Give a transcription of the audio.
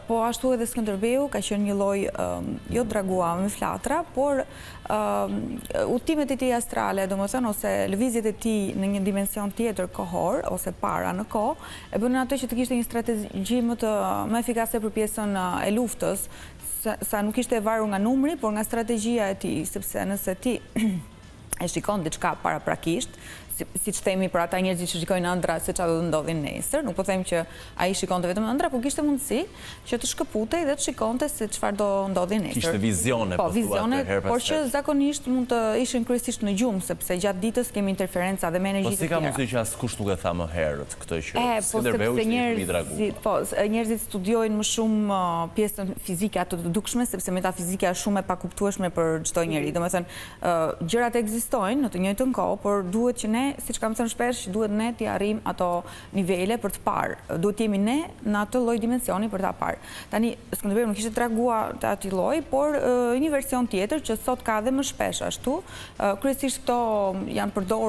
po ashtu edhe Skënderbeu ka qenë një lloj jo dragua me flatra, por udhëtimet e tij astrale, domethënë ose lëvizjet e tij në një dimension tjetër kohor ose para në kohë, e bënë atë që të kishte një strategji më efikase për pjesën e luftës, sa nuk ishte e varur nga numri, por nga strategjia e tij, sepse nëse ti e shikon diçka paraprakisht, siç themi për ata njerëzit që shikojnë ëndra se çfarë do të ndodhi nesër, nuk po them që ai shikonte vetëm ëndra, por kishte mundësi që të shkëputej dhe të shikonte se çfarë do ndodhi nesër. Kishte vizione, po vizione, por që zakonisht mund të ishin kryesisht në gjumë, sepse gjatë ditës kemi interferenca dhe me energji të tjera. Po si ka mundësi që askush nuk e tha më herët këtë që Skënderbeu ishte i draguar? Po, njerëzit studiojnë më shumë pjesën fizike ato të dukshme, sepse metafizika është shumë e pakuptueshme për çdo njeri. Domethënë, gjërat ekzistojnë në të njëjtën kohë, por duhet që ne, siç kam thënë shpesh, duhet ne të arrijmë ato nivele për të parë. Duhet jemi ne në atë lloj dimensioni për ta parë. Tani Skënderbeu nuk ishte treguar të atij lloji, por një version tjetër që sot ka dhe më shpesh ashtu. Kryesisht këto janë përdorur